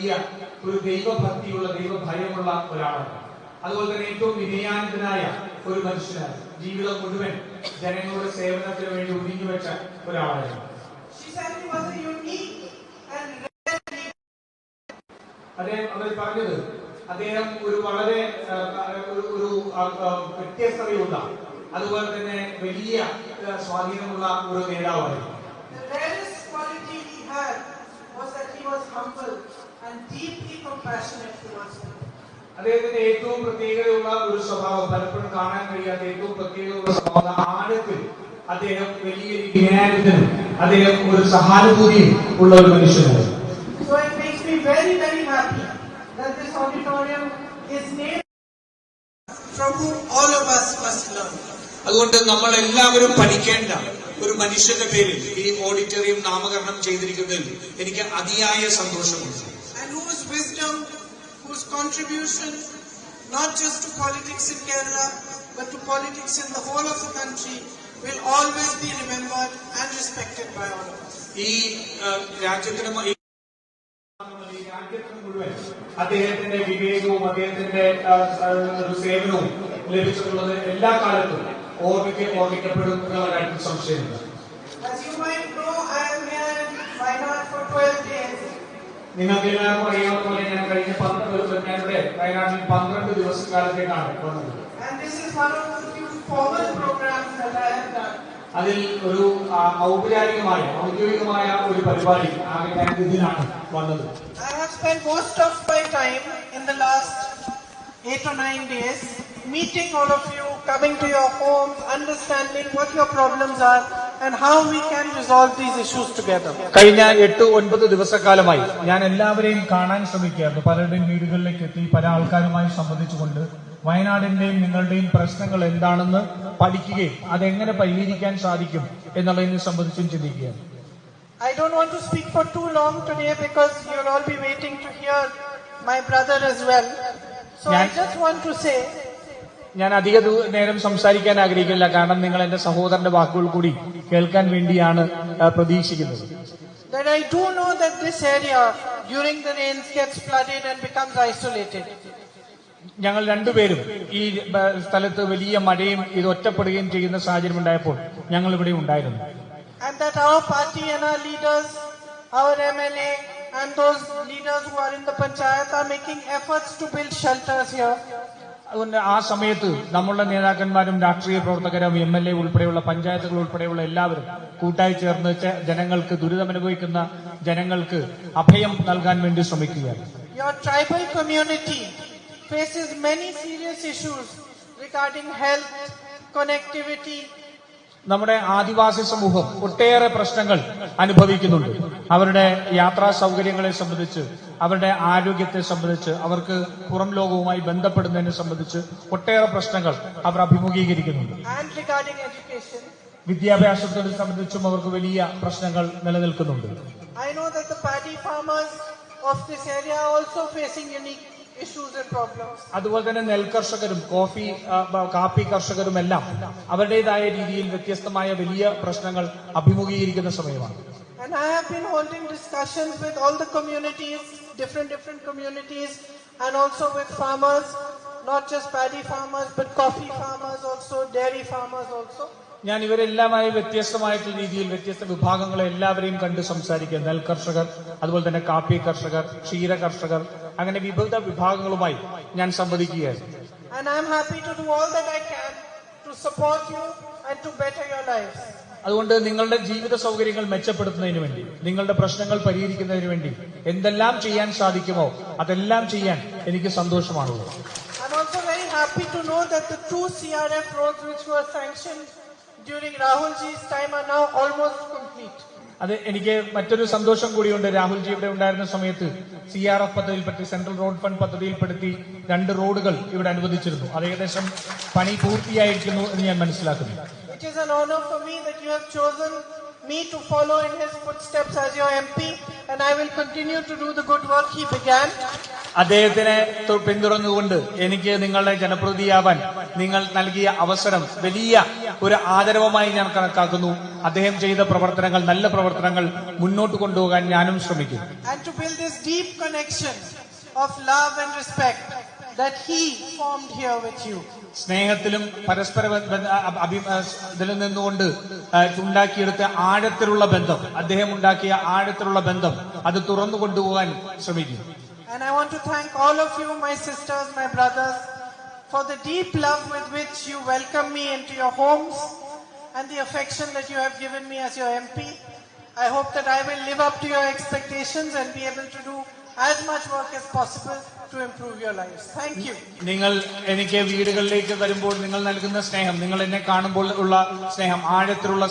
വലിയ ഒരു ദൈവഭക്തിയുള്ള ദൈവഭയമുള്ള ഒരാളാണ്. അതുപോലെ തന്നെ ഏറ്റവും വിനയാനന്ദനായ ഒരു മനുഷ്യനാണ്. ജീവിതം മുഴുവൻ ജനങ്ങളുടെ സേവനത്തിന് വേണ്ടി ഒതുങ്ങിവെച്ച ഒരാളായിരുന്നു. അദ്ദേഹം അവർ പറഞ്ഞത് അദ്ദേഹം ഒരു വളരെ ഒരു വ്യത്യസ്തതയുള്ള അതുപോലെ തന്നെ വലിയ സ്വാധീനമുള്ള ഒരു നേതാവായിരുന്നു. അദ്ദേഹത്തിന്റെ ഏറ്റവും പ്രത്യേകതയുള്ള ഒരു സ്വഭാവം, പലപ്പോഴും കാണാൻ കഴിയാത്ത ഏറ്റവും പ്രത്യേകതയുള്ള സ്വഭാവം, ആഴത്തിൽ അദ്ദേഹം വലിയ വിനയാനന്ദനും അദ്ദേഹം ഒരു സഹാനുഭൂതിയും ഉള്ള ഒരു മനുഷ്യനാണ്. So it makes me very, very happy that this auditorium is named from whom all of us must learn. അതുകൊണ്ട് നമ്മൾ എല്ലാവരും പഠിക്കേണ്ട ഒരു മനുഷ്യന്റെ പേരിൽ ഈ ഓഡിറ്റോറിയം നാമകരണം ചെയ്തിരിക്കുന്നതിൽ എനിക്ക് അതിയായ സന്തോഷമുണ്ട്. And whose wisdom, whose contribution, not just to politics in Kerala, but to politics in the whole of the country, will always be remembered and respected by all of us. ഈ രാജ്യത്തിന് മുഴുവൻ അദ്ദേഹത്തിന്റെ വിവേകവും അദ്ദേഹത്തിന്റെ സേവനവും ലഭിച്ചിട്ടുള്ളത് എല്ലാ കാലത്തും ഓർമ്മിക്കപ്പെടും എന്നുള്ള കാര്യത്തിൽ സംശയമില്ല. നിങ്ങൾക്ക് എല്ലാവർക്കും അറിയാവുന്ന പോലെ ഞാൻ കഴിഞ്ഞ 12 വയനാട്ടിൽ 12 ദിവസക്കാലത്തേക്കാണ് വന്നത്. അതിൽ ഒരു ഔദ്യോഗികമായ ഒരു പരിപാടി ആകെ 2 ദിനാണ് വന്നത്. I have spent most of my time in the last 8 or 9 days meeting all of you, coming to your homes, understanding what your problems are and how we can resolve these issues together. കഴിഞ്ഞ 8-9 ദിവസക്കാലമായി ഞാൻ എല്ലാവരെയും കാണാൻ ശ്രമിക്കുകയായിരുന്നു. പലരുടെയും വീടുകളിലേക്ക് എത്തി പല ആൾക്കാരുമായി സംബന്ധിച്ചുകൊണ്ട് വയനാടിന്റെയും നിങ്ങളുടെയും പ്രശ്നങ്ങൾ എന്താണെന്ന് പഠിക്കുകയും അതെങ്ങനെ പരിഹരിക്കാൻ സാധിക്കും എന്നുള്ളതിനെ സംബന്ധിച്ചും ചിന്തിക്കുകയാണ്. I don't want to speak for too long today because you'll all be waiting to hear my brother as well. So I just want to say, ഞാൻ അധിക നേരം സംസാരിക്കാൻ ആഗ്രഹിക്കില്ല, കാരണം നിങ്ങൾ എന്റെ സഹോദരന്റെ വാക്കുകൾ കൂടി കേൾക്കാൻ വേണ്ടിയാണ് പ്രതീക്ഷിക്കുന്നത്. That I do know that this area during the rains gets flooded and becomes isolated. ഞങ്ങൾ രണ്ടുപേരും ഈ സ്ഥലത്ത് വലിയ മഴയും ഇത് ഒറ്റപ്പെടുകയും ചെയ്യുന്ന സാഹചര്യം ഉണ്ടായപ്പോൾ ഞങ്ങൾ ഇവിടെ ഉണ്ടായിരുന്നു. And that our party and our leaders, our MLA and those leaders who are in the panchayat are making efforts to build shelters here. അതുകൊണ്ട് ആ സമയത്ത് നമ്മളുടെ നേതാക്കന്മാരും രാഷ്ട്രീയ പ്രവർത്തകരും MLA ഉൾപ്പെടെയുള്ള പഞ്ചായത്തുകൾ ഉൾപ്പെടെയുള്ള എല്ലാവരും കൂട്ടായി ചേർന്ന് ജനങ്ങൾക്ക് ദുരിതമനുഭവിക്കുന്ന ജനങ്ങൾക്ക് അഭയം നൽകാൻ വേണ്ടി ശ്രമിക്കുകയാണ്. Your tribal community faces many serious issues regarding health, connectivity. നമ്മുടെ ആദിവാസി സമൂഹം ഒട്ടേറെ പ്രശ്നങ്ങൾ അനുഭവിക്കുന്നുണ്ട്. അവരുടെ യാത്രാ സൗകര്യങ്ങളെ സംബന്ധിച്ച്, അവരുടെ ആരോഗ്യത്തെ സംബന്ധിച്ച്, അവർക്ക് പുറം ലോകവുമായി ബന്ധപ്പെടുന്നതിനെ സംബന്ധിച്ച് ഒട്ടേറെ പ്രശ്നങ്ങൾ അവർ അഭിമുഖീകരിക്കുന്നുണ്ട്. വിദ്യാഭ്യാസത്തെ സംബന്ധിച്ചും അവർക്ക് വലിയ പ്രശ്നങ്ങൾ നിലനിൽക്കുന്നുണ്ട്. I know that the paddy farmers of this area are also facing unique issues and problems. അതുപോലെ തന്നെ നെൽകർഷകരും കാപ്പി കർഷകരും എല്ലാം അവരുടേതായ രീതിയിൽ വ്യത്യസ്തമായ വലിയ പ്രശ്നങ്ങൾ അഭിമുഖീകരിക്കുന്ന സമയമാണ്. And I have been holding discussions with all the communities, different communities, and also with farmers, not just paddy farmers but coffee farmers also, dairy farmers also. ഞാൻ ഇവരെല്ലാമായി വ്യത്യസ്തമായിട്ടുള്ള രീതിയിൽ വ്യത്യസ്ത വിഭാഗങ്ങളെ എല്ലാവരെയും കണ്ട് സംസാരിക്കുക. നെൽകർഷകർ, അതുപോലെ തന്നെ കാപ്പി കർഷകർ, ക്ഷീര കർഷകർ, അങ്ങനെ വിവിധ വിഭാഗങ്ങളുമായി ഞാൻ സംവദിക്കുകയായിരുന്നു. And I am happy to do all that I can to support you and to better your lives. അതുകൊണ്ട് നിങ്ങളുടെ ജീവിത സൗകര്യങ്ങൾ മെച്ചപ്പെടുത്തുന്നതിന് വേണ്ടി, നിങ്ങളുടെ പ്രശ്നങ്ങൾ പരിഹരിക്കുന്നതിന് വേണ്ടി എന്തെല്ലാം ചെയ്യാൻ സാധിക്കുമോ അതെല്ലാം ചെയ്യാൻ എനിക്ക് സന്തോഷമാണുള്ളത്. I'm also very happy to know that the 2 CRF roads which were sanctioned during Rahulji's time are now almost complete. അത് എനിക്ക് മറ്റൊരു സന്തോഷം കൂടിയുണ്ട്. രാഹുൽജി ഇവിടെ ഉണ്ടായിരുന്ന സമയത്ത് CRF പദ്ധതിയിൽപ്പെടുത്തി, സെൻട്രൽ റോഡ് ഫണ്ട് പദ്ധതിയിൽപ്പെടുത്തി 2 റോഡുകൾ ഇവിടെ അനുവദിച്ചിരുന്നു. അത് ഏകദേശം പണി പൂർത്തിയായിരിക്കുന്നു എന്ന് ഞാൻ മനസ്സിലാക്കുന്നു. It is an honor for me that you have chosen me to follow in his footsteps as your MP, and I will continue to do the good work he began. അദ്ദേഹത്തിനെ പിന്തുടർന്നുകൊണ്ട് എനിക്ക് നിങ്ങളുടെ ജനപ്രതിനിധിയാവാൻ നിങ്ങൾ നൽകിയ അവസരം വലിയ ഒരു ആദരവുമായി ഞാൻ കണക്കാക്കുന്നു. അദ്ദേഹം ചെയ്ത പ്രവർത്തനങ്ങൾ, നല്ല പ്രവർത്തനങ്ങൾ മുന്നോട്ട് കൊണ്ടുപോകാൻ ഞാനും ശ്രമിക്കും. And to build this deep connection of love and respect that he formed here with you. സ്നേഹത്തിലും പരസ്പര ഇതിൽ നിന്നുകൊണ്ട് ഉണ്ടാക്കിയെടുത്ത ആഴത്തിലുള്ള ബന്ധം, അദ്ദേഹം ഉണ്ടാക്കിയ ആഴത്തിലുള്ള ബന്ധം അത് തുറന്നു കൊണ്ടുപോകാൻ ശ്രമിക്കും. And I want to thank all of you, my sisters, my brothers, for the deep love with which you welcome me into your homes and the affection that you have given me as your MP. I hope that I will live up to your expectations and be able to do as much work as possible to improve your lives. Thank you. നിങ്ങൾ എനിക്ക് വീടുകളിലേക്ക് വരുമ്പോൾ നിങ്ങൾ നൽകുന്ന സ്നേഹം, നിങ്ങൾ എന്നെ കാണുമ്പോൾ ഉള്ള സ്നേഹം, ആഴത്തിലുള്ള